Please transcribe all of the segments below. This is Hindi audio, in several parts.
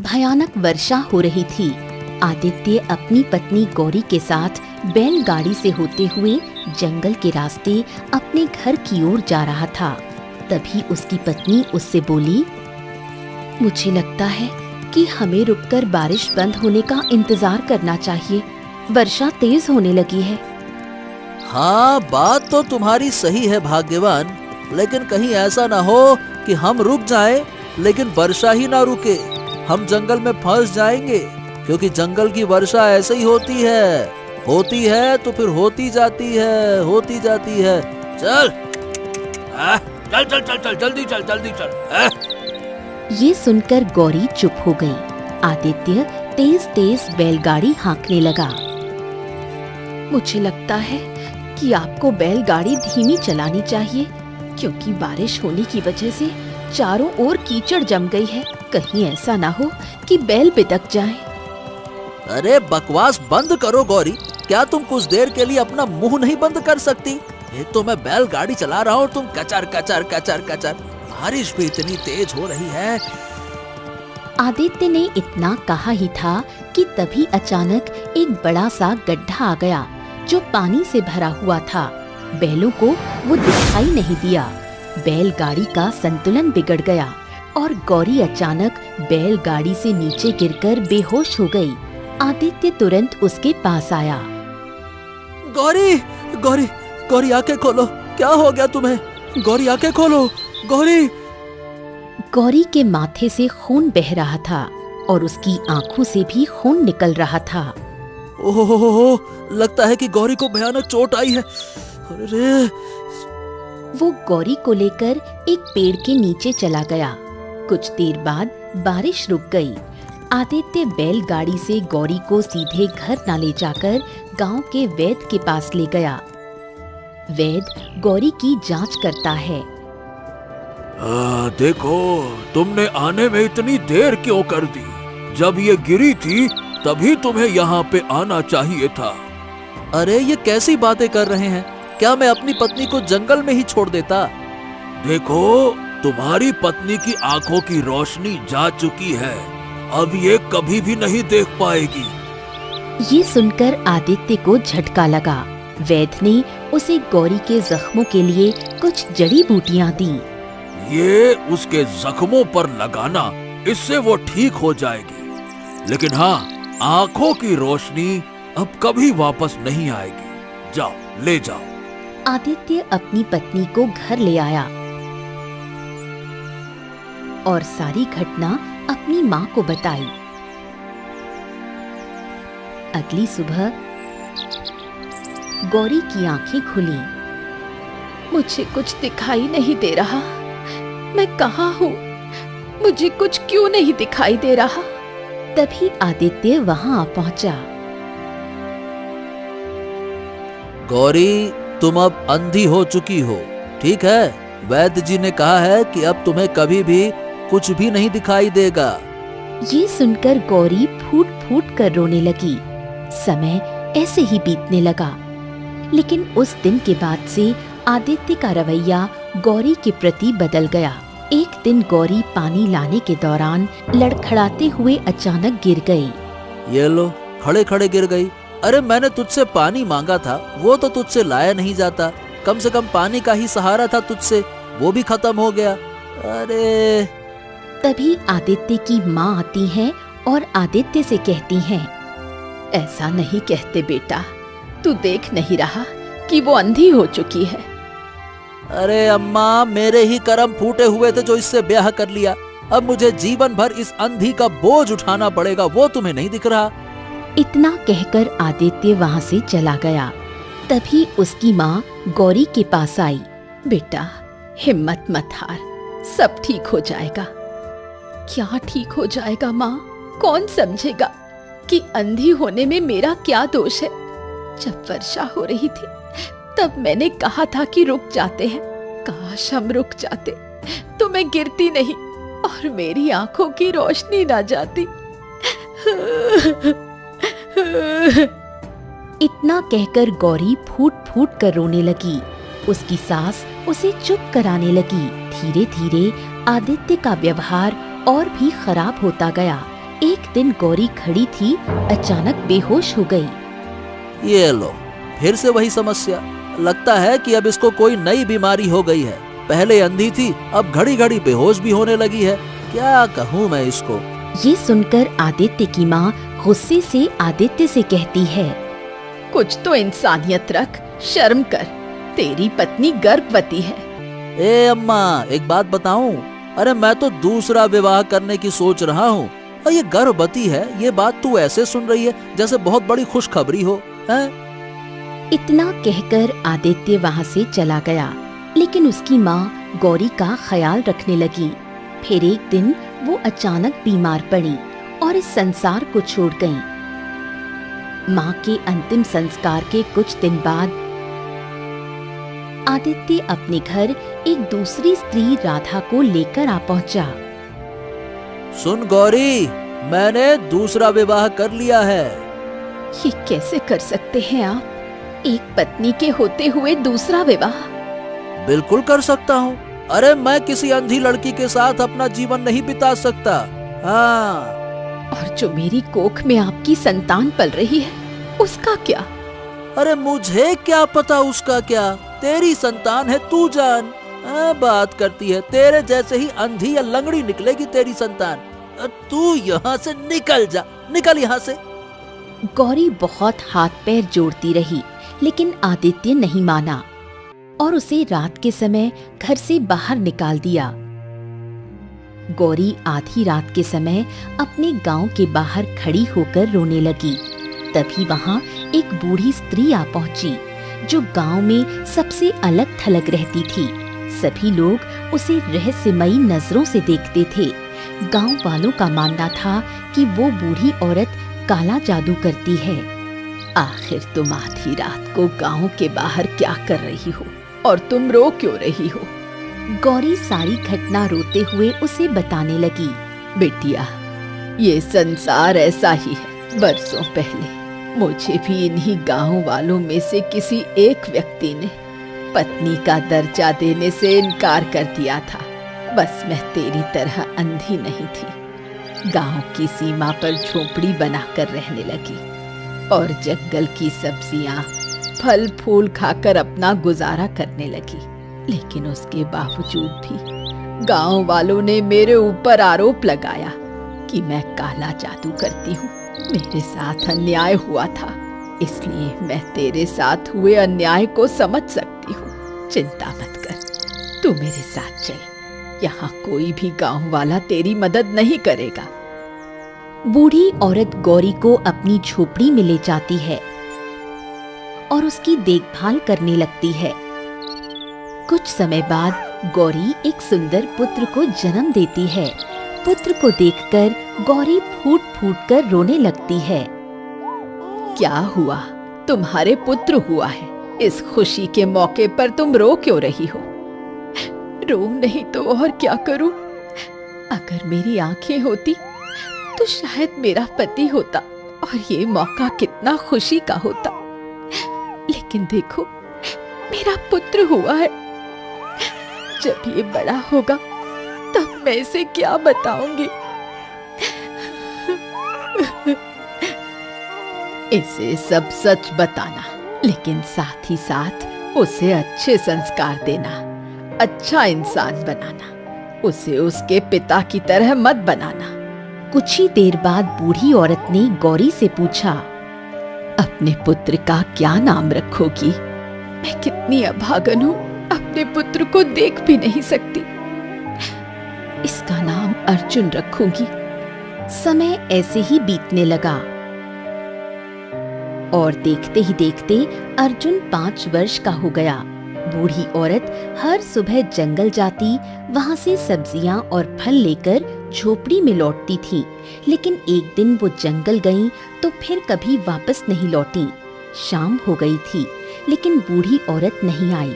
भयानक वर्षा हो रही थी। आदित्य अपनी पत्नी गौरी के साथ बैलगाड़ी से होते हुए जंगल के रास्ते अपने घर की ओर जा रहा था। तभी उसकी पत्नी उससे बोली, मुझे लगता है कि हमें रुककर बारिश बंद होने का इंतजार करना चाहिए। वर्षा तेज होने लगी है। हाँ, बात तो तुम्हारी सही है भाग्यवान, लेकिन कहीं ऐसा ना हो कि हम रुक जाएं, लेकिन वर्षा ही ना रुके। हम जंगल में फंस जाएंगे, क्योंकि जंगल की वर्षा ऐसे ही होती है तो फिर होती जाती है। चल चल चल चल चल जल्दी चल। ये सुनकर गौरी चुप हो गई। आदित्य तेज तेज बैलगाड़ी हाँकने लगा। मुझे लगता है कि आपको बैलगाड़ी धीमी चलानी चाहिए, क्योंकि बारिश होने की वजह से चारों ओर कीचड़ जम गई है। कहीं ऐसा ना हो कि बैल बिदक जाए। अरे बकवास बंद करो गौरी, क्या तुम कुछ देर के लिए अपना मुंह नहीं बंद कर सकती? एक तो मैं बैलगाड़ी चला रहा हूँ, तुम कचर कचर कचर कचर। बारिश भी इतनी तेज हो रही है। आदित्य ने इतना कहा ही था कि तभी अचानक एक बड़ा सा गड्ढा आ गया जो पानी से भरा हुआ था। बैलों को वो दिखाई नहीं दिया। बैलगाड़ी का संतुलन बिगड़ गया और गौरी अचानक बैलगाड़ी से नीचे गिरकर बेहोश हो गई। आदित्य तुरंत उसके पास आया। गौरी गौरी गौरी आंखें खोलो, क्या हो गया तुम्हें? गौरी आंखें खोलो, गौरी। गौरी के माथे से खून बह रहा था और उसकी आंखों से भी खून निकल रहा था। ओहो, लगता है कि गौरी को भयानक चोट आई है। अरे! वो गौरी को लेकर एक पेड़ के नीचे चला गया। कुछ देर बाद बारिश रुक गई। आदित्य बैलगाड़ी से गौरी को सीधे घर न ले जाकर गांव के वैद्य के पास ले गया। वैद्य गौरी की जांच करता है। देखो, तुमने आने में इतनी देर क्यों कर दी? जब ये गिरी थी तभी तुम्हें यहाँ पे आना चाहिए था। अरे ये कैसी बातें कर रहे हैं? क्या मैं अपनी पत्नी को जंगल में ही छोड़ देता? देखो, तुम्हारी पत्नी की आंखों की रोशनी जा चुकी है, अब ये कभी भी नहीं देख पाएगी। ये सुनकर आदित्य को झटका लगा। वैद्य ने उसे गौरी के जख्मों के लिए कुछ जड़ी बूटियां दी। ये उसके जख्मों पर लगाना, इससे वो ठीक हो जाएगी। लेकिन हाँ, आंखों की रोशनी अब कभी वापस नहीं आएगी। जाओ, ले जाओ। आदित्य अपनी पत्नी को घर ले आया और सारी घटना अपनी माँ को बताई। अगली सुबह गौरी की आंखें खुली। मुझे कुछ दिखाई नहीं दे रहा। मैं कहाँ हूँ? मुझे कुछ क्यों नहीं दिखाई दे रहा? तभी आदित्य वहाँ आ पहुँचा। गौरी, तुम अब अंधी हो चुकी हो, ठीक है? वैद्य जी ने कहा है कि अब तुम्हें कभी भी कुछ भी नहीं दिखाई देगा। ये सुनकर गौरी फूट फूट कर रोने लगी। समय ऐसे ही बीतने लगा, लेकिन उस दिन के बाद से आदित्य का रवैया गौरी के प्रति बदल गया। एक दिन गौरी पानी लाने के दौरान लड़खड़ाते हुए अचानक गिर गई। ये लो, खड़े खड़े गिर गई। अरे मैंने तुझसे पानी मांगा था, वो तो तुझसे लाया नहीं जाता। कम से कम पानी का ही सहारा था तुझसे, वो भी खत्म हो गया। अरे! तभी आदित्य की माँ आती है और आदित्य से कहती हैं, ऐसा नहीं कहते बेटा, तू देख नहीं रहा कि वो अंधी हो चुकी है। अरे अम्मा, मेरे ही कर्म फूटे हुए थे जो इससे ब्याह कर लिया। अब मुझे जीवन भर इस अंधी का बोझ उठाना पड़ेगा, वो तुम्हें नहीं दिख रहा? इतना कहकर आदित्य वहाँ से चला गया। तभी उसकी माँ गौरी के पास आई। बेटा, हिम्मत मत हार, सब ठीक हो जाएगा। क्या ठीक हो जाएगा माँ? कौन समझेगा कि अंधी होने में मेरा क्या दोष है? जब वर्षा हो रही थी तब मैंने कहा था कि रुक जाते हैं। काश हम रुक जाते तो मैं गिरती नहीं और मेरी आंखों की रोशनी ना जाती। इतना कहकर गौरी फूट फूट कर रोने लगी। उसकी सास उसे चुप कराने लगी। धीरे धीरे आदित्य का व्यवहार और भी खराब होता गया। एक दिन गौरी खड़ी थी, अचानक बेहोश हो गई। ये लो, फिर से वही समस्या। लगता है कि अब इसको कोई नई बीमारी हो गई है। पहले अंधी थी, अब घड़ी घड़ी बेहोश भी होने लगी है। क्या कहूँ मैं इसको। ये सुनकर आदित्य की माँ गुस्से से आदित्य से कहती है, कुछ तो इंसानियत रख, शर्म कर, तेरी पत्नी गर्भवती है। ए अम्मा, एक बात बताऊं? अरे मैं तो दूसरा विवाह करने की सोच रहा हूँ और ये गर्भवती है, ये बात तू ऐसे सुन रही है जैसे बहुत बड़ी खुशखबरी हो, हैं? इतना कहकर आदित्य वहाँ से चला गया, लेकिन उसकी माँ गौरी का ख्याल रखने लगी। फिर एक दिन वो अचानक बीमार पड़ी और इस संसार को छोड़ गईं। माँ के अंतिम संस्कार के कुछ दिन बाद आदित्य अपने घर एक दूसरी स्त्री राधा को लेकर आ पहुंचा। सुन गौरी, मैंने दूसरा विवाह कर लिया है। ये कैसे कर सकते हैं आप? एक पत्नी के होते हुए दूसरा विवाह? बिल्कुल कर सकता हूँ। अरे मैं किसी अंधी लड़की के साथ अपना जीवन नहीं बिता सकता। हाँ। और जो मेरी कोख में आपकी संतान पल रही है, उसका क्या? अरे मुझे क्या पता उसका क्या, तेरी संतान है, तू जान। बात करती है, तेरे जैसे ही अंधी या लंगड़ी निकलेगी तेरी संतान। तू यहाँ से निकल जा, निकल यहाँ से। गौरी बहुत हाथ पैर जोड़ती रही, लेकिन आदित्य नहीं माना और उसे रात के समय घर से बाहर निकाल दिया। गौरी आधी रात के समय अपने गांव के बाहर खड़ी होकर रोने लगी। तभी वहां एक बूढ़ी स्त्री आ पहुंची, जो गांव में सबसे अलग थलग रहती थी। सभी लोग उसे रहस्यमयी नजरों से देखते थे। गांव वालों का मानना था कि वो बूढ़ी औरत काला जादू करती है। आखिर तुम आधी रात को गांव के बाहर क्या कर रही हो और तुम रो क्यों रही हो? गौरी सारी घटना रोते हुए उसे बताने लगी। बेटिया, ये संसार ऐसा ही है। बरसों पहले मुझे भी इन्हीं गांव वालों में से किसी एक व्यक्ति ने पत्नी का दर्जा देने से इनकार कर दिया था। बस मैं तेरी तरह अंधी नहीं थी। गांव की सीमा पर झोपड़ी बनाकर रहने लगी और जंगल की सब्जियां, फल फूल खाकर अपना गुजारा करने लगी। लेकिन उसके बावजूद भी गांव वालों ने मेरे ऊपर आरोप लगाया कि मैं काला जादू करती हूँ। मेरे साथ अन्याय हुआ था, इसलिए मैं तेरे साथ हुए अन्याय को समझ सकती हूँ। चिंता मत कर, तू मेरे साथ चल। यहाँ कोई भी गांव वाला तेरी मदद नहीं करेगा। बूढ़ी औरत गौरी को अपनी झोपड़ी में ले जाती है और उसकी देखभाल करने लगती है। कुछ समय बाद गौरी एक सुंदर पुत्र को जन्म देती है। पुत्र को देखकर गौरी फूट फूट कर रोने लगती है। क्या हुआ? तुम्हारे पुत्र हुआ है। इस खुशी के मौके पर तुम रो क्यों रही हो? रो नहीं तो और क्या करूं? अगर मेरी आंखें होती तो शायद मेरा पति होता और ये मौका कितना खुशी का होता। लेकिन देखो, मेरा पुत्र हुआ है। जब ये बड़ा होगा तब मैं इसे क्या बताऊंगी? इसे सब सच बताना, लेकिन साथ ही साथ उसे अच्छे संस्कार देना, अच्छा इंसान बनाना। उसे उसके पिता की तरह मत बनाना। कुछ ही देर बाद बूढ़ी औरत ने गौरी से पूछा, अपने पुत्र का क्या नाम रखोगी? मैं कितनी अभागन हूँ, अपने पुत्र को देख भी नहीं सकती। इसका नाम अर्जुन रखूंगी। समय ऐसे ही बीतने लगा और देखते ही देखते अर्जुन 5 वर्ष का हो गया। बूढ़ी औरत हर सुबह जंगल जाती, वहां से सब्जियां और फल लेकर झोपड़ी में लौटती थी। लेकिन एक दिन वो जंगल गईं तो फिर कभी वापस नहीं लौटी। शाम हो गई थी, लेकिन बूढ़ी औरत नहीं आई।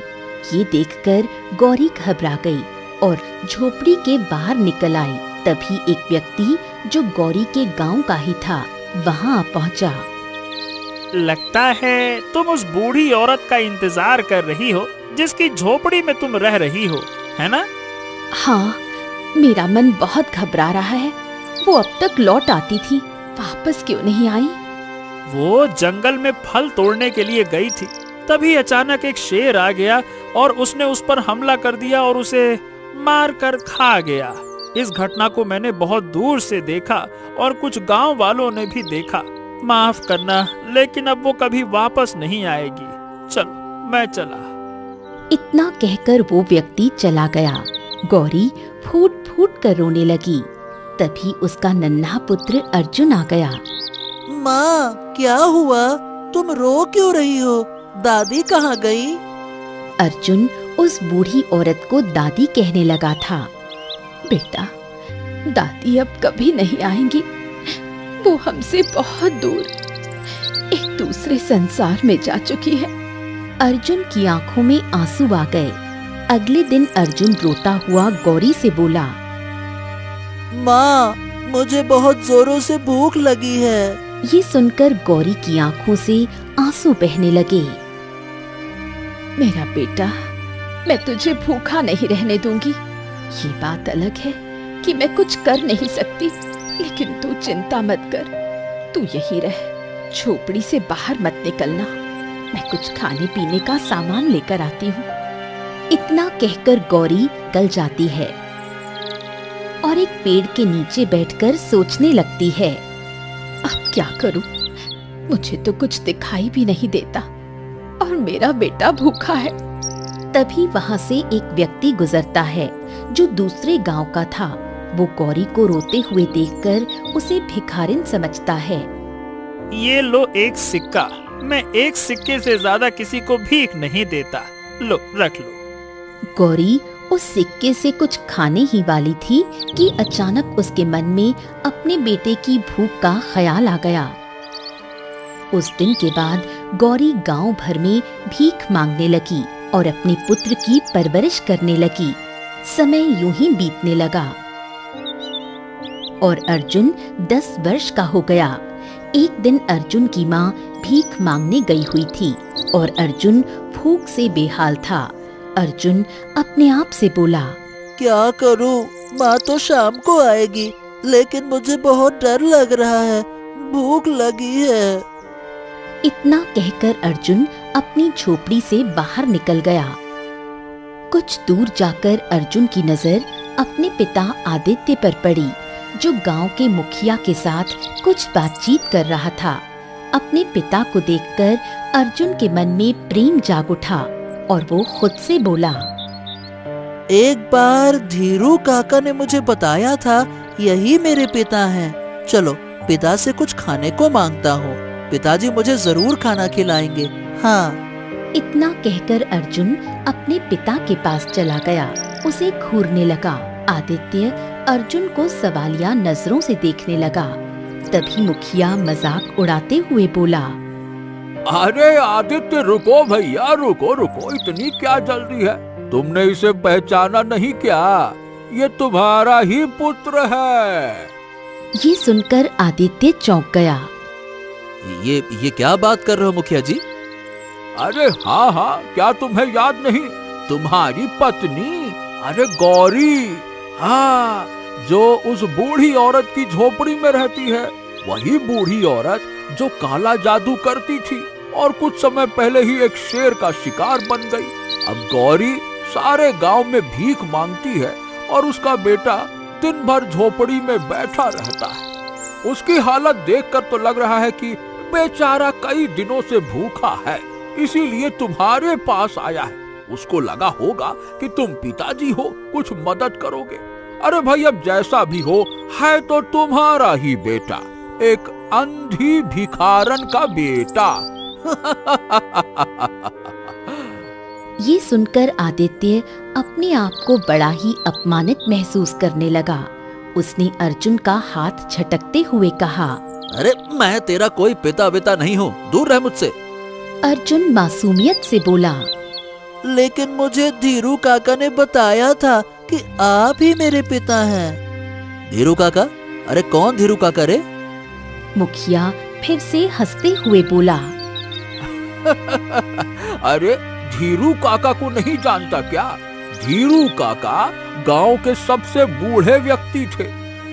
ये देखकर गौरी घबरा गई और झोपड़ी के बाहर निकल आई। तभी एक व्यक्ति जो गौरी के गांव का ही था वहां आ पहुंचा। लगता है तुम उस बूढ़ी औरत का इंतजार कर रही हो जिसकी झोपड़ी में तुम रह रही हो, है ना? हाँ, मेरा मन बहुत घबरा रहा है। वो अब तक लौट आती थी, वापस क्यों नहीं आई? वो जंगल में फल तोड़ने के लिए गई थी। तभी अचानक एक शेर आ गया और उसने उस पर हमला कर दिया और उसे मार कर खा गया। इस घटना को मैंने बहुत दूर से देखा और कुछ गांव वालों ने भी देखा। माफ करना, लेकिन अब वो कभी वापस नहीं आएगी। चलो, मैं चला। इतना कहकर वो व्यक्ति चला गया। गौरी फूट फूट कर रोने लगी। तभी उसका नन्हा पुत्र अर्जुन आ गया। माँ, क्या हुआ? तुम रो क्यों रही हो? दादी कहाँ गई? अर्जुन उस बूढ़ी औरत को दादी कहने लगा था। बेटा, दादी अब कभी नहीं आएंगी। वो हमसे बहुत दूर एक दूसरे संसार में जा चुकी है। अर्जुन की आंखों में आंसू आ गए। अगले दिन अर्जुन रोता हुआ गौरी से बोला, माँ, मुझे बहुत जोरों से भूख लगी है। ये सुनकर गौरी की आंखों से आंसू बहने लगे। मेरा बेटा, मैं तुझे भूखा नहीं रहने दूंगी। ये बात अलग है कि मैं कुछ कर नहीं सकती, लेकिन तू चिंता मत कर। तू यहीं रह, झोपड़ी से बाहर मत निकलना। मैं कुछ खाने पीने का सामान लेकर आती हूँ। इतना कहकर गौरी निकल जाती है और एक पेड़ के नीचे बैठकर सोचने लगती है, अब क्या करूं? मुझे तो कुछ दिखाई भी नहीं देता और मेरा बेटा भूखा है। तभी वहां से एक व्यक्ति गुजरता है जो दूसरे गांव का था। वो गौरी को रोते हुए देखकर उसे भिखारिन समझता है। ये लो एक सिक्का। मैं एक सिक्के से ज्यादा किसी को भीख नहीं देता। लो, रख लो। गौरी उस सिक्के से कुछ खाने ही वाली थी कि अचानक उसके मन में अपने बेटे की भूख का ख्याल आ गया। उस दिन के बाद गौरी गांव भर में भीख मांगने लगी और अपने पुत्र की परवरिश करने लगी। समय यूं ही बीतने लगा और अर्जुन 10 वर्ष का हो गया। एक दिन अर्जुन की माँ भीख मांगने गई हुई थी और अर्जुन भूख से बेहाल था। अर्जुन अपने आप से बोला, क्या करूं? माँ तो शाम को आएगी, लेकिन मुझे बहुत डर लग रहा है। भूख लगी है। इतना कहकर अर्जुन अपनी झोपड़ी से बाहर निकल गया। कुछ दूर जाकर अर्जुन की नजर अपने पिता आदित्य पर पड़ी, जो गांव के मुखिया के साथ कुछ बातचीत कर रहा था। अपने पिता को देखकर अर्जुन के मन में प्रेम जाग उठा और वो खुद से बोला, एक बार धीरू काका ने मुझे बताया था यही मेरे पिता हैं। चलो, पिता से कुछ खाने को मांगता हूँ। पिताजी मुझे जरूर खाना खिलाएंगे। हाँ। इतना कहकर अर्जुन अपने पिता के पास चला गया। उसे घूरने लगा। आदित्य अर्जुन को सवालिया नजरों से देखने लगा। तभी मुखिया मजाक उड़ाते हुए बोला, अरे आदित्य, रुको भैया, रुको रुको, इतनी क्या जल्दी है? तुमने इसे पहचाना नहीं क्या? ये तुम्हारा ही पुत्र है। ये सुनकर आदित्य चौंक गया। ये क्या बात कर रहे हो मुखिया जी? अरे हाँ हाँ, क्या तुम्हें याद नहीं? तुम्हारी पत्नी, अरे गौरी। हाँ, जो उस बूढ़ी औरत की झोपड़ी में रहती है, वही बूढ़ी औरत जो काला जादू करती थी और कुछ समय पहले ही एक शेर का शिकार बन गई। अब गौरी सारे गांव में भीख मांगती है और उसका बेटा दिन भर झोपड़ी में बैठा रहता है। उसकी हालत देखकर तो लग रहा है कि बेचारा कई दिनों से भूखा है, इसीलिए तुम्हारे पास आया है। उसको लगा होगा कि तुम पिताजी हो, कुछ मदद करोगे। अरे भाई, अब जैसा भी हो, है तो तुम्हारा ही बेटा, एक अंधी भिखारन का बेटा। ये सुनकर आदित्य अपने आप को बड़ा ही अपमानित महसूस करने लगा। उसने अर्जुन का हाथ झटकते हुए कहा, अरे मैं तेरा कोई पिता विता नहीं हूँ, दूर रह मुझसे। अर्जुन मासूमियत से बोला, लेकिन मुझे धीरू काका ने बताया था कि आप ही मेरे पिता हैं। धीरू काका? अरे कौन धीरू काका रे? मुखिया फिर से हंसते हुए बोला, अरे धीरू काका को नहीं जानता क्या? धीरू काका गांव के सबसे बूढ़े व्यक्ति थे।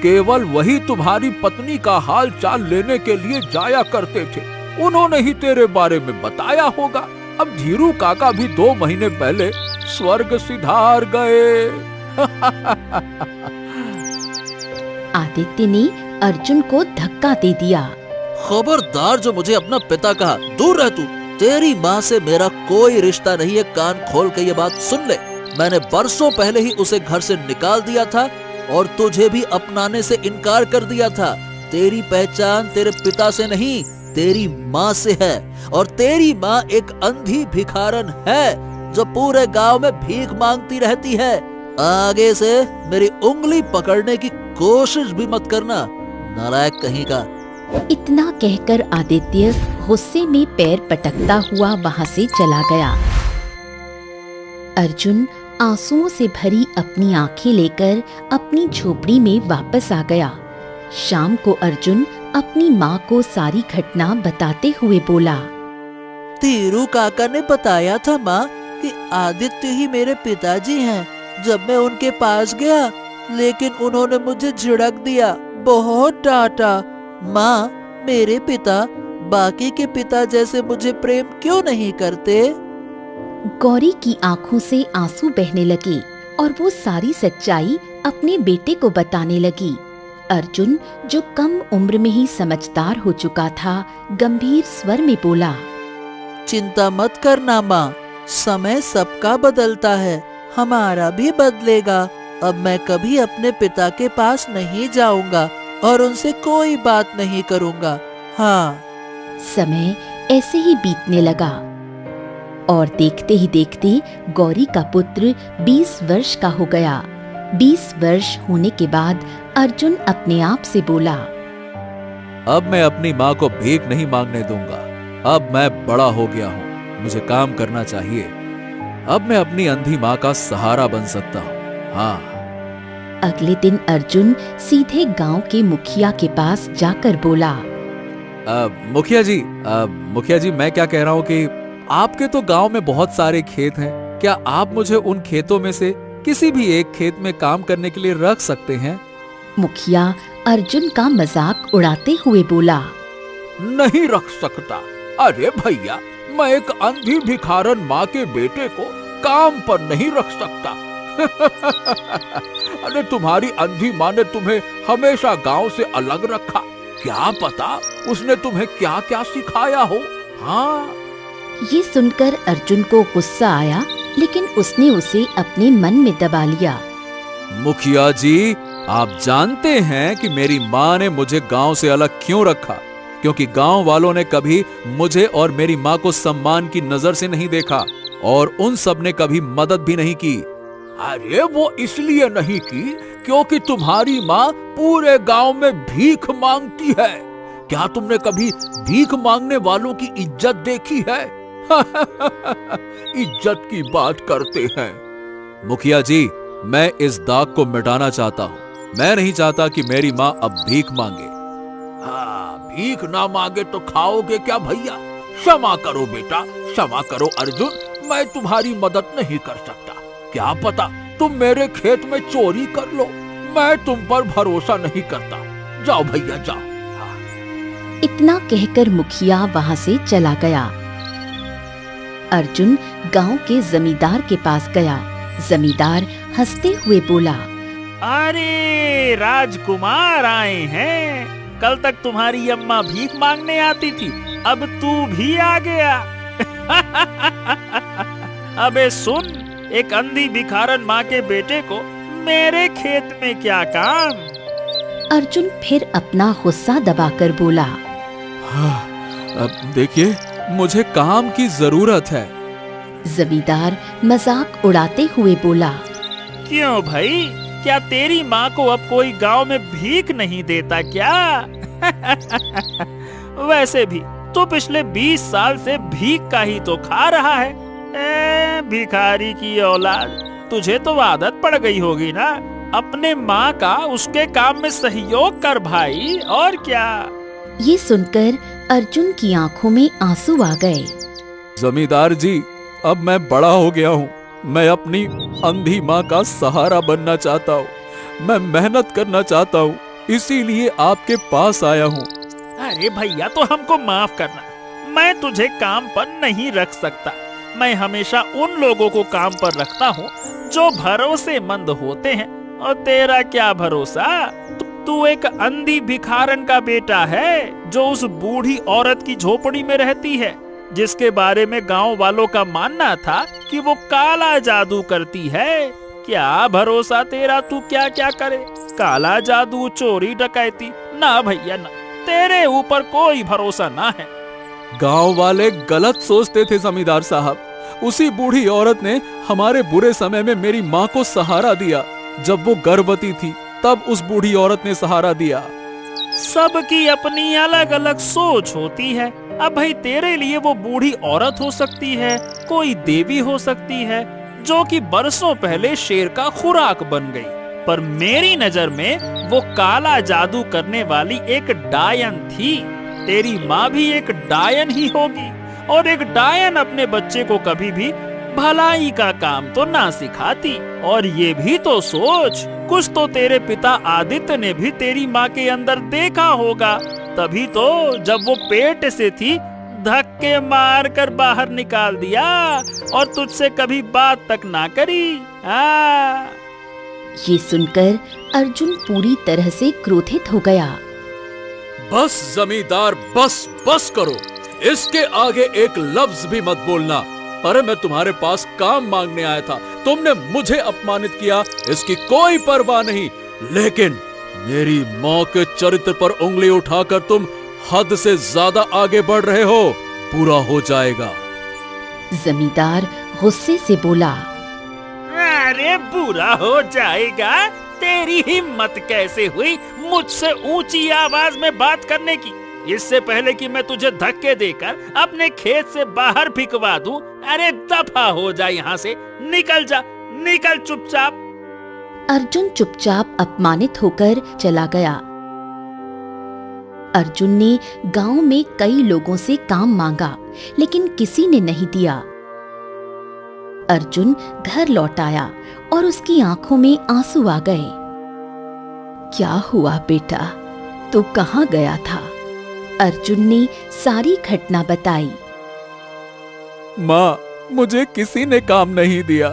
केवल वही तुम्हारी पत्नी का हाल चाल लेने के लिए जाया करते थे। उन्होंने ही तेरे बारे में बताया होगा। अब धीरू काका भी 2 महीने पहले स्वर्ग सिधार गए। आदित्य ने अर्जुन को धक्का दे दिया। खबरदार जो मुझे अपना पिता कहा, दूर रह तू। तेरी माँ से मेरा कोई रिश्ता नहीं है। कान खोल के ये बात सुन ले। मैंने बरसों पहले ही उसे घर से निकाल दिया था और तुझे भी अपनाने से इनकार कर दिया था। तेरी पहचान तेरे पिता से नहीं, तेरी माँ से है। और तेरी माँ एक अंधी भिखारन है जो पूरे गांव में भीख मांगती रहती है। आगे से मेरी उंगली पकड़ने की कोशिश भी मत करना, नालायक कहीं का। इतना कहकर आदित्य गुस्से में पैर पटकता हुआ वहां से चला गया। अर्जुन आंसुओं से भरी अपनी आंखें लेकर अपनी झोपड़ी में वापस आ गया। शाम को अर्जुन अपनी माँ को सारी घटना बताते हुए बोला। धीरू काका ने बताया था माँ कि आदित्य ही मेरे पिताजी हैं। जब मैं उनके पास गया लेकिन उन्होंने मुझे झिड़क दिया, बहुत डांटा। माँ, मेरे पिता बाकी के पिता जैसे मुझे प्रेम क्यों नहीं करते? गौरी की आंखों से आंसू बहने लगे और वो सारी सच्चाई अपने बेटे को बताने लगी। अर्जुन, जो कम उम्र में ही समझदार हो चुका था, गंभीर स्वर में बोला। चिंता मत करना माँ, समय सबका बदलता है, हमारा भी बदलेगा। अब मैं कभी अपने पिता के पास नहीं जाऊंगा और उनसे कोई बात नहीं करूंगा। हाँ। समय ऐसे ही बीतने लगा और देखते ही देखते गौरी का पुत्र 20 वर्ष का हो गया। 20 वर्ष होने के बाद अर्जुन अपने आप से बोला, अब मैं अपनी माँ को भीख नहीं मांगने दूंगा। अब मैं बड़ा हो गया हूँ, मुझे काम करना चाहिए। अब मैं अपनी अंधी माँ का सहारा बन सकता हूँ। हाँ। अगले दिन अर्जुन सीधे गांव के मुखिया के पास जाकर बोला, मुखिया जी, मैं क्या कह रहा हूँ कि आपके तो गांव में बहुत सारे खेत हैं। क्या आप मुझे उन खेतों में से किसी भी एक खेत में काम करने के लिए रख सकते हैं? मुखिया अर्जुन का मजाक उड़ाते हुए बोला, नहीं रख सकता। अरे भैया, मैं एक अंधी भिखारन माँ के बेटे को काम पर नहीं रख सकता। अरे तुम्हारी अंधी माँ ने तुम्हें हमेशा गांव से अलग रखा। क्या पता उसने तुम्हें क्या क्या सिखाया हो। हाँ। ये सुनकर अर्जुन को गुस्सा आया, लेकिन उसने उसे अपने मन में दबा लिया। मुखिया जी, आप जानते हैं कि मेरी माँ ने मुझे गांव से अलग क्यों रखा? क्योंकि गांव वालों ने कभी मुझे और मेरी माँ को सम्मान की नजर से नहीं देखा और उन सब ने कभी मदद भी नहीं की। अरे वो इसलिए नहीं की क्योंकि तुम्हारी माँ पूरे गांव में भीख मांगती है। क्या तुमने कभी भीख मांगने वालों की इज्जत देखी है? इज्जत की बात करते हैं। मुखिया जी, मैं इस दाग को मिटाना चाहता हूँ। मैं नहीं चाहता कि मेरी माँ अब भीख मांगे। हाँ, भीख ना मांगे तो खाओगे क्या भैया? क्षमा करो बेटा, क्षमा करो अर्जुन, मैं तुम्हारी मदद नहीं कर सकता। क्या पता तुम मेरे खेत में चोरी कर लो। मैं तुम पर भरोसा नहीं करता। जाओ भैया जाओ। इतना कहकर मुखिया वहां से चला गया। अर्जुन गांव के जमींदार के पास गया। जमींदार हंसते हुए बोला, अरे राजकुमार आए हैं। कल तक तुम्हारी अम्मा भीख मांगने आती थी, अब तू भी आ गया। अबे सुन, एक अंधी भिखारन माँ के बेटे को मेरे खेत में क्या काम? अर्जुन फिर अपना गुस्सा दबाकर बोला, अब देखिए, मुझे काम की जरूरत है। जमींदार मजाक उड़ाते हुए बोला, क्यों भाई, क्या तेरी माँ को अब कोई गांव में भीख नहीं देता क्या? वैसे भी तो पिछले 20 साल से भीख का ही तो खा रहा है। भिखारी की औलाद, तुझे तो आदत पड़ गई होगी ना। अपने माँ का उसके काम में सहयोग कर भाई, और क्या। ये सुनकर अर्जुन की आंखों में आंसू आ गए। जमींदार जी, अब मैं बड़ा हो गया हूँ। मैं अपनी अंधी माँ का सहारा बनना चाहता हूँ। मैं मेहनत करना चाहता हूँ इसीलिए आपके पास आया हूँ। अरे भैया, तो हमको माफ करना, मैं तुझे काम पर नहीं रख सकता। मैं हमेशा उन लोगों को काम पर रखता हूँ जो भरोसेमंद होते हैं। और तेरा क्या भरोसा, तू एक अंधी भिखारन का बेटा है जो उस बूढ़ी औरत की झोपड़ी में रहती है, जिसके बारे में गांव वालों का मानना था कि वो काला जादू करती है। क्या भरोसा तेरा, तू क्या क्या करे, काला जादू, चोरी डकैती? ना भैया ना, तेरे ऊपर कोई भरोसा ना है। गांव वाले गलत सोचते थे जमींदार साहब। उसी बूढ़ी औरत ने हमारे बुरे समय में मेरी माँ को सहारा दिया। जब वो गर्भवती थी तब उस बूढ़ी औरत ने सहारा दिया। सबकी अपनी अलग अलग सोच होती है। अब भाई, तेरे लिए वो बूढ़ी औरत हो सकती है, कोई देवी हो सकती है जो कि बरसों पहले शेर का खुराक बन गई, पर मेरी नजर में वो काला जादू करने वाली एक डायन थी। तेरी माँ भी एक डायन ही होगी, और एक डायन अपने बच्चे को कभी भी भलाई का काम तो ना सिखाती। और ये भी तो सोच, कुछ तो तेरे पिता आदित्य ने भी तेरी माँ के अंदर देखा होगा, तभी तो जब वो पेट से थी धक्के मार कर बाहर निकाल दिया और तुझसे कभी बात तक ना करी। ये सुनकर अर्जुन पूरी तरह से क्रोधित हो गया। बस जमींदार, बस बस करो, इसके आगे एक लफ्ज भी मत बोलना। अरे मैं तुम्हारे पास काम मांगने आया था, तुमने मुझे अपमानित किया, इसकी कोई परवाह नहीं, लेकिन मेरी माँ के चरित्र पर उंगली उठाकर तुम हद से ज्यादा आगे बढ़ रहे हो। पूरा हो जाएगा। जमींदार गुस्से से बोला, अरे बुरा हो जाएगा? तेरी हिम्मत कैसे हुई मुझसे ऊंची आवाज में बात करने की? इससे पहले कि मैं तुझे धक्के देकर अपने खेत से बाहर फिकवा दूं, अरे दफा हो जा यहाँ से, निकल जा, निकल चुपचाप। अर्जुन चुपचाप अपमानित होकर चला गया। अर्जुन ने गांव में कई लोगों से काम मांगा, लेकिन किसी ने नहीं दिया। अर्जुन घर लौट आया और उसकी आंखों में आंसू आ गए। क्या हुआ बेटा, तू कहाँ गया था? अर्जुन ने सारी घटना बताई। माँ, मुझे किसी ने काम नहीं दिया।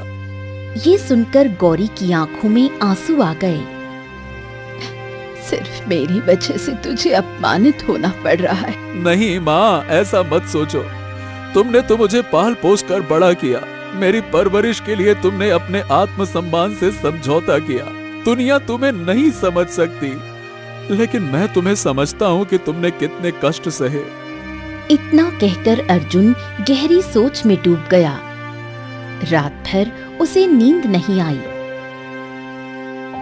ये सुनकर गौरी की आंखों में आंसू आ गए। सिर्फ मेरी वजह से तुझे अपमानित होना पड़ रहा है। नहीं माँ, ऐसा मत सोचो। तुमने तो मुझे पाल पोस कर बड़ा किया। मेरी परवरिश के लिए तुमने अपने आत्मसम्मान से समझौता किया। दुनिया तुम्हें नहीं समझ सकती, लेकिन मैं तुम्हें समझता हूँ कि तुमने कितने कष्ट सहे। इतना कहकर अर्जुन गहरी सोच में डूब गया। रात भर उसे नींद नहीं आई।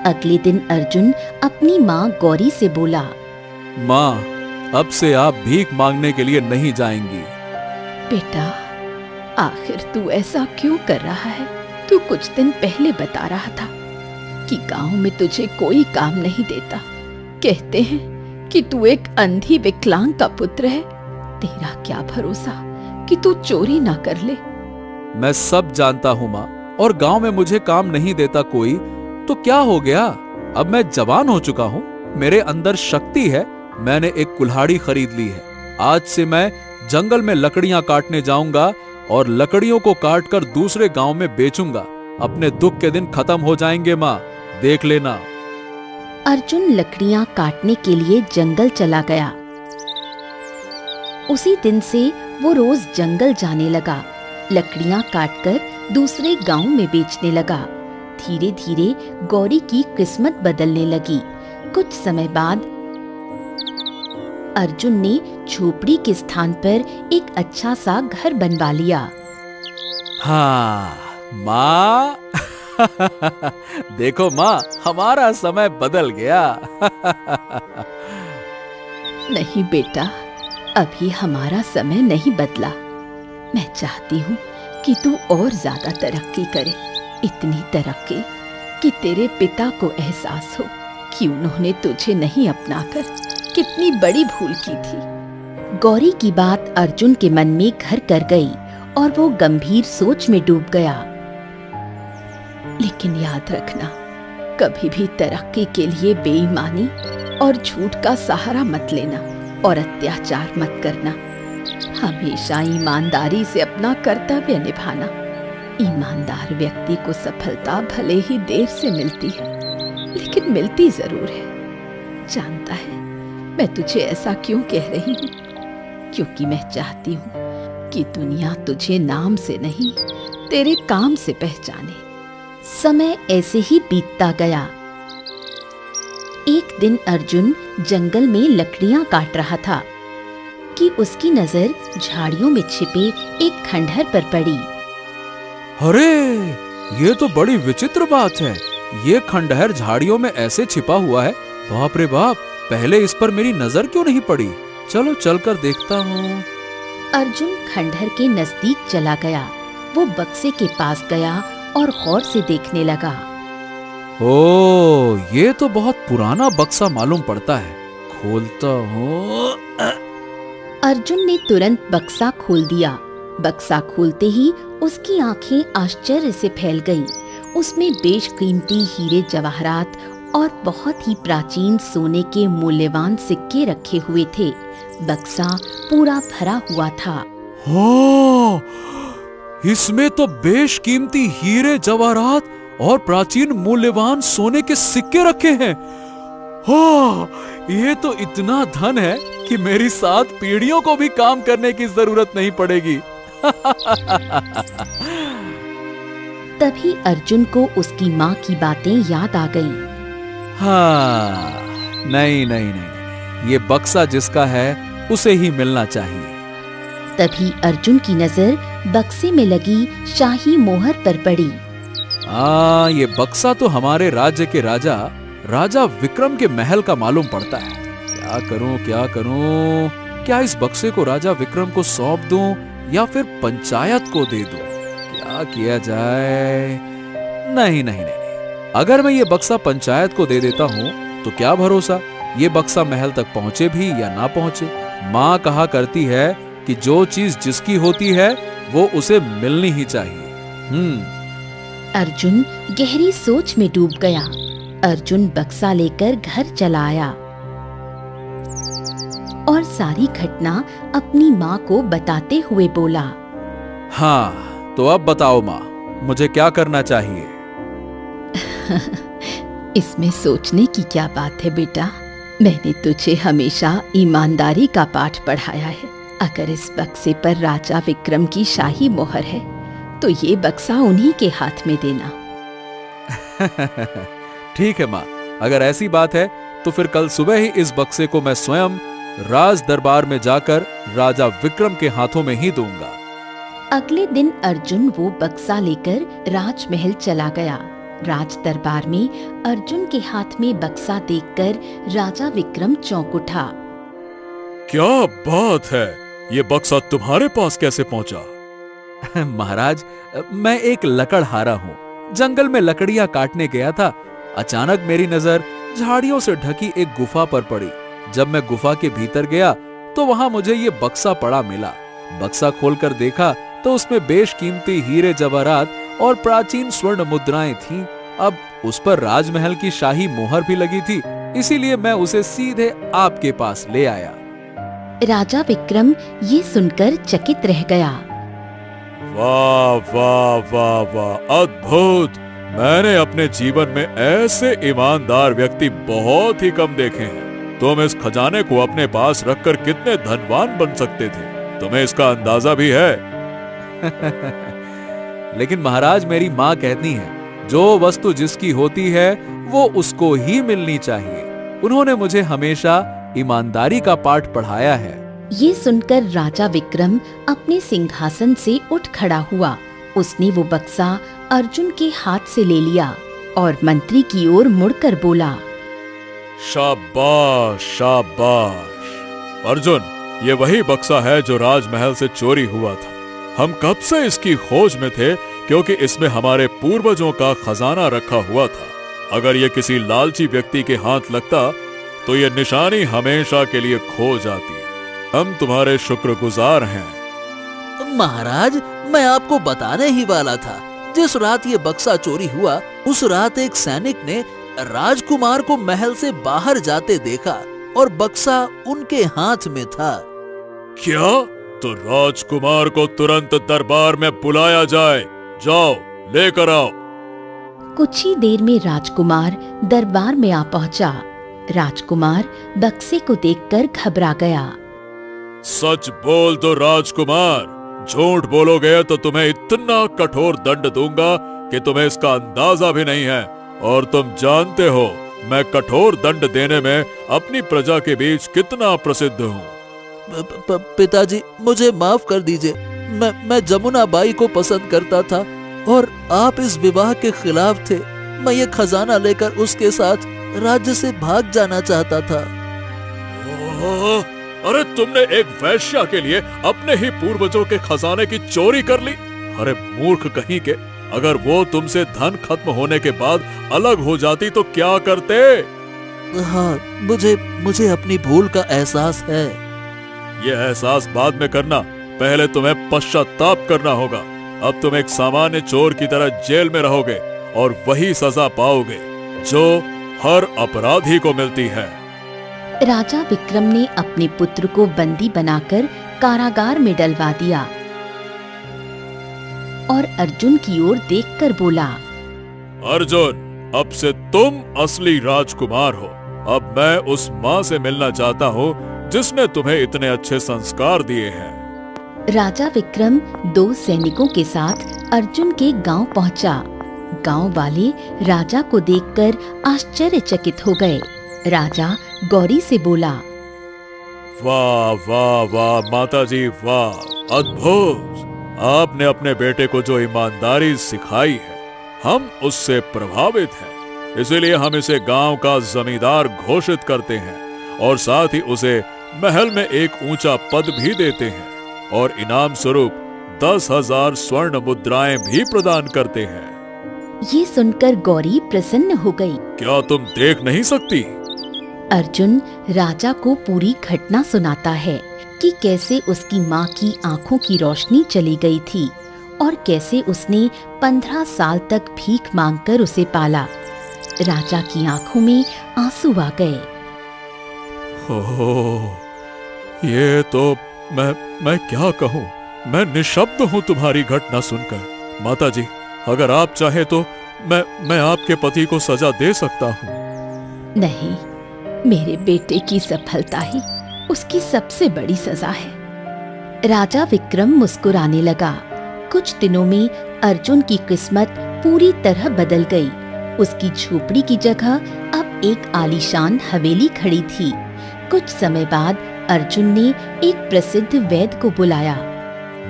अगले दिन अर्जुन अपनी माँ गौरी से बोला, माँ, अब से आप भीख मांगने के लिए नहीं जाएंगी। बेटा, आखिर तू ऐसा क्यों कर रहा है? तू कुछ दिन पहले बता रहा था कि गांव में तुझे कोई काम नहीं देता। कहते हैं कि तू एक अंधी विकलांग का पुत्र है। तेरा क्या भरोसा कि तू चोरी ना कर ले। मैं सब जानता हूँ माँ, और गांव में मुझे काम नहीं देता कोई तो क्या हो गया? अब मैं जवान हो चुका हूँ, मेरे अंदर शक्ति है। मैंने एक कुल्हाड़ी खरीद ली है। आज से मैं जंगल में लकड़ियां काटने जाऊंगा और लकड़ियों को काटकर दूसरे गांव में बेचूंगा। अपने दुख के दिन खत्म हो जाएंगे माँ, देख लेना। अर्जुन लकड़ियां काटने के लिए जंगल चला गया। उसी दिन से वो रोज जंगल जाने लगा, लकड़ियां काटकर दूसरे गांव में बेचने लगा। धीरे धीरे गौरी की किस्मत बदलने लगी। कुछ समय बाद अर्जुन ने झोपड़ी के स्थान पर एक अच्छा सा घर बनवा लिया। हाँ माँ, देखो माँ, हमारा समय बदल गया। नहीं बेटा, अभी हमारा समय नहीं बदला। मैं चाहती हूँ कि तू और ज्यादा तरक्की करे, इतनी तरक्की कि तेरे पिता को एहसास हो कि उन्होंने तुझे नहीं अपनाकर कितनी बड़ी भूल की थी। गौरी की बात अर्जुन के मन में घर कर गई और वो गंभीर सोच में डूब गया। लेकिन याद रखना, कभी भी तरक्की के लिए बेईमानी और झूठ का सहारा मत लेना और अत्याचार मत करना। हमेशा ईमानदारी से अपना कर्तव्य निभाना। ईमानदार व्यक्ति को सफलता भले ही देर से मिलती है, लेकिन मिलती जरूर है। जानता है मैं तुझे ऐसा क्यों कह रही हूँ? क्योंकि मैं चाहती हूँ कि दुनिया तुझे नाम से नहीं, तेरे काम से पहचाने। समय ऐसे ही बीतता गया। एक दिन अर्जुन जंगल में लकड़ियां काट रहा था कि उसकी नजर झाड़ियों में छिपे एक खंडहर पर पड़ी। अरे, ये तो बड़ी विचित्र बात है। ये खंडहर झाड़ियों में ऐसे छिपा हुआ है। बाप रे बाप, पहले इस पर मेरी नजर क्यों नहीं पड़ी? चलो चलकर देखता हूँ। अर्जुन खंडहर के नजदीक चला गया। वो बक्से के पास गया और गौर से देखने लगा। ओ, ये तो बहुत पुराना बक्सा मालूम पड़ता है। खोलता हूँ। अर्जुन ने तुरंत बक्सा खोल दिया। बक्सा खोलते ही उसकी आंखें आश्चर्य से फैल गईं। उसमें बेशकीमती हीरे जवाहरात और बहुत ही प्राचीन सोने के मूल्यवान सिक्के रखे हुए थे। बक्सा पूरा भरा हुआ था। हाँ, इसमें तो बेशकीमती हीरे जवाहरात और प्राचीन मूल्यवान सोने के सिक्के रखे हैं। हाँ, ये तो इतना धन है कि मेरी 7 पीढ़ियों को भी काम करने की जरूरत नहीं पड़ेगी। तभी अर्जुन को उसकी माँ की बातें याद आ गईं। हाँ, नहीं, ये बक्सा जिसका है उसे ही मिलना चाहिए। तभी अर्जुन की नजर बक्से में लगी शाही मोहर पर पड़ी। ये बक्सा तो हमारे राज्य के राजा विक्रम के महल का मालूम पड़ता है। क्या करूं? क्या इस बक्से को राजा विक्रम को सौंप दूं या फिर पंचायत को दे दूं? क्या किया जाए? नहीं, अगर मैं ये बक्सा पंचायत को दे देता हूँ तो क्या भरोसा ये बक्सा महल तक पहुँचे भी या ना पहुँचे। माँ कहा करती है कि जो चीज जिसकी होती है वो उसे मिलनी ही चाहिए। अर्जुन गहरी सोच में डूब गया। अर्जुन बक्सा लेकर घर चला आया और सारी घटना अपनी माँ को बताते हुए बोला। हाँ, तो अब बताओ माँ, मुझे क्या करना चाहिए? इसमें सोचने की क्या बात है बेटा? मैंने तुझे हमेशा ईमानदारी का पाठ पढ़ाया है। अगर इस बक्से पर राजा विक्रम की शाही मोहर है तो ये बक्सा उन्हीं के हाथ में देना। ठीक है माँ, अगर ऐसी बात है तो फिर कल सुबह ही इस बक्से को मैं स्वयं राज दरबार में जाकर राजा विक्रम के हाथों में ही दूंगा। अगले दिन अर्जुन वो बक्सा लेकर राजमहल चला गया। राज दरबार में अर्जुन के हाथ में बक्सा देखकर राजा विक्रम चौंक उठा। क्या बात है, ये बक्सा तुम्हारे पास कैसे पहुंचा? महाराज, मैं एक लकड़हारा हूँ। जंगल में लकड़ियां काटने गया था। अचानक मेरी नजर झाड़ियों से ढकी एक गुफा पर पड़ी। जब मैं गुफा के भीतर गया तो वहां मुझे ये बक्सा पड़ा मिला। बक्सा खोलकर देखा तो उसमें बेशकीमती हीरे जवाहरात और प्राचीन स्वर्ण मुद्राएं थीं। अब उस पर राजमहल की शाही मोहर भी लगी थी, इसीलिए मैं उसे सीधे आपके पास ले आया। राजा विक्रम ये सुनकर चकित रह गया। वाह वाह वाह वाह, अद्भुत! मैंने अपने जीवन में ऐसे ईमानदार व्यक्ति बहुत ही कम देखे हैं। तुम इस खजाने को अपने पास रखकर कितने धनवान बन सकते थे, तुम्हें इसका अंदाजा भी है? लेकिन महाराज, मेरी माँ कहती है जो वस्तु जिसकी होती है वो उसको ही मिलनी चाहिए। उन्होंने मुझे हमेशा ईमानदारी का पाठ पढ़ाया है। ये सुनकर राजा विक्रम अपने सिंहासन से उठ खड़ा हुआ। उसने वो बक्सा अर्जुन के हाथ से ले लिया और मंत्री की ओर मुड़कर बोला। शाबाश शाबाश अर्जुन, ये वही बक्सा है जो राजमहल से चोरी हुआ था। हम कब से इसकी खोज में थे, क्योंकि इसमें हमारे पूर्वजों का खजाना रखा हुआ था। अगर ये किसी लालची व्यक्ति के हाथ लगता तो ये निशानी हमेशा के लिए खो जाती। हम तुम्हारे शुक्रगुजार हैं। महाराज, मैं आपको बताने ही वाला था। जिस रात ये बक्सा चोरी हुआ उस रात एक सैनिक ने राजकुमार को महल से बाहर जाते देखा और बक्सा उनके हाथ में था। क्या? तो राजकुमार को तुरंत दरबार में बुलाया जाए। जाओ लेकर आओ। कुछ ही देर में राजकुमार दरबार में आ पहुंचा। राजकुमार बक्से को देखकर घबरा गया। सच बोल दो राजकुमार, झूठ बोलोगे तो तुम्हें इतना कठोर दंड दूंगा कि तुम्हें इसका अंदाजा भी नहीं है। और तुम जानते हो मैं कठोर दंड देने में अपनी प्रजा के बीच कितना प्रसिद्ध हूँ। पिताजी, मुझे माफ कर दीजिए। मैं जमुना बाई को पसंद करता था और आप इस विवाह के खिलाफ थे। मैं ये खजाना लेकर उसके साथ राज्य से भाग जाना चाहता था। अरे तुमने एक वैश्या के लिए अपने ही पूर्वजों के खजाने की चोरी कर ली। अरे मूर्ख कहीं के, अगर वो तुमसे धन खत्म होने के बाद अलग हो जाती तो क्या करते? हाँ, मुझे अपनी भूल का एहसास है। ये एहसास बाद में करना, पहले तुम्हें पश्चाताप करना होगा। अब तुम एक सामान्य चोर की तरह जेल में रहोगे और वही सजा पाओगे जो हर अपराधी को मिलती है। राजा विक्रम ने अपने पुत्र को बंदी बनाकर कारागार में डलवा दिया और अर्जुन की ओर देखकर बोला, अर्जुन, अब से तुम असली राजकुमार हो। अब मैं उस माँ से मिलना चाहता हूँ जिसने तुम्हें इतने अच्छे संस्कार दिए हैं। राजा विक्रम 2 सैनिकों के साथ अर्जुन के गांव पहुंचा। गांव वाले राजा को देखकर आश्चर्यचकित हो गए। राजा गौरी से बोला, वाह वाह वाह माताजी, वाह, अद्भुत। आपने अपने बेटे को जो ईमानदारी सिखाई है, हम उससे प्रभावित हैं। इसीलिए हम इसे गांव का जमींदार घोषित करते हैं और साथ ही उसे महल में एक ऊंचा पद भी देते हैं और इनाम स्वरूप 10,000 स्वर्ण मुद्राएं भी प्रदान करते हैं। ये सुनकर गौरी प्रसन्न हो गई। क्या तुम देख नहीं सकती? अर्जुन राजा को पूरी घटना सुनाता है कि कैसे उसकी माँ की आंखों की रोशनी चली गई थी और कैसे उसने 15 साल तक भीख मांगकर उसे पाला। राजा की आंखों में आंसू आ गए। ओह, ये तो मैं क्या कहूँ, मैं निशब्द हूँ तुम्हारी घटना सुनकर। माताजी, अगर आप चाहे तो मैं आपके पति को सजा दे सकता हूँ। नहीं, मेरे बेटे की सफलता ही उसकी सबसे बड़ी सजा है। राजा विक्रम मुस्कुराने लगा। कुछ दिनों में अर्जुन की किस्मत पूरी तरह बदल गई। उसकी झोपड़ी की जगह अब एक आलीशान हवेली खड़ी थी। कुछ समय बाद अर्जुन ने एक प्रसिद्ध वैद्य को बुलाया।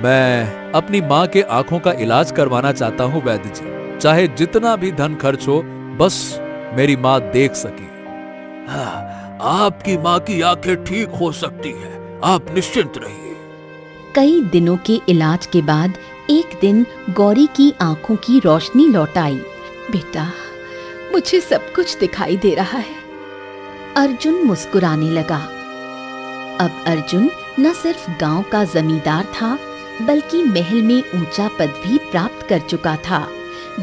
मैं अपनी माँ के आंखों का इलाज करवाना चाहता हूँ वैद्य जी। चाहे जितना भी धन खर्च हो, बस मेरी माँ देख सके। हाँ, आपकी माँ की आंखें ठीक हो सकती हैं। आप निश्चिंत रहिए। कई दिनों के इलाज के बाद एक दिन गौरी की आंखों की रोशनी लौट आई। बेटा, मुझे सब कुछ दिखाई दे रहा है। अर्जुन मुस्कुराने लगा। अब अर्जुन न सिर्फ गांव का जमींदार था, बल्कि महल में ऊंचा पद भी प्राप्त कर चुका था।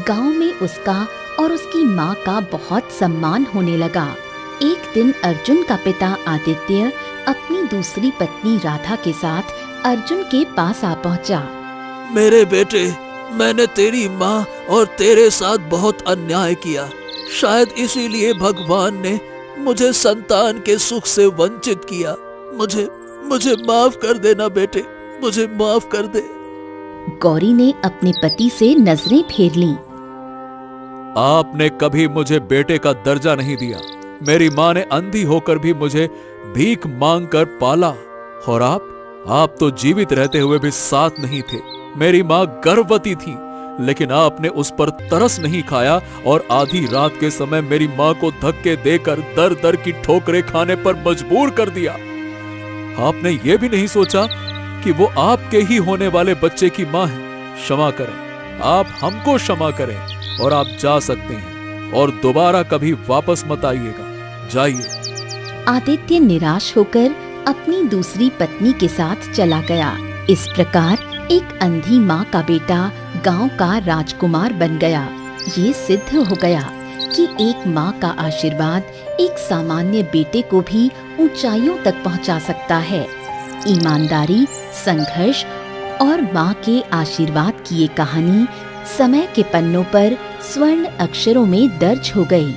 गांव में उसका और उसकी माँ का बहुत सम्मान होने लगा। एक दिन अर्जुन का पिता आदित्य अपनी दूसरी पत्नी राधा के साथ अर्जुन के पास आ पहुंचा। मेरे बेटे, मैंने तेरी माँ और तेरे साथ बहुत अन्याय किया। शायद इसीलिए भगवान ने मुझे संतान के सुख से वंचित किया। मुझे माफ कर देना बेटे, मुझे माफ कर दे। गौरी ने अपने पति से नजरें फेर लीं। आपने कभी मुझे बेटे का दर्जा नहीं दिया। मेरी माँ ने अंधी होकर भी मुझे भीख मांग कर पाला और आप तो जीवित रहते हुए भी साथ नहीं थे। मेरी माँ गर्भवती थी, लेकिन आपने उस पर तरस नहीं खाया और आधी रात के समय मेरी माँ को धक्के देकर दर दर की ठोकरें खाने पर मजबूर कर दिया। आपने ये भी नहीं सोचा कि वो आपके ही होने वाले बच्चे की माँ है। क्षमा करें, आप हमको क्षमा करें और आप जा सकते हैं और दोबारा कभी वापस मत आइएगा। जाइए। आदित्य निराश होकर अपनी दूसरी पत्नी के साथ चला गया। इस प्रकार एक अंधी माँ का बेटा गांव का राजकुमार बन गया। ये सिद्ध हो गया कि एक माँ का आशीर्वाद एक सामान्य बेटे को भी ऊंचाइयों तक पहुंचा सकता है। ईमानदारी, संघर्ष और माँ के आशीर्वाद की ये कहानी समय के पन्नों पर स्वर्ण अक्षरों में दर्ज हो गई।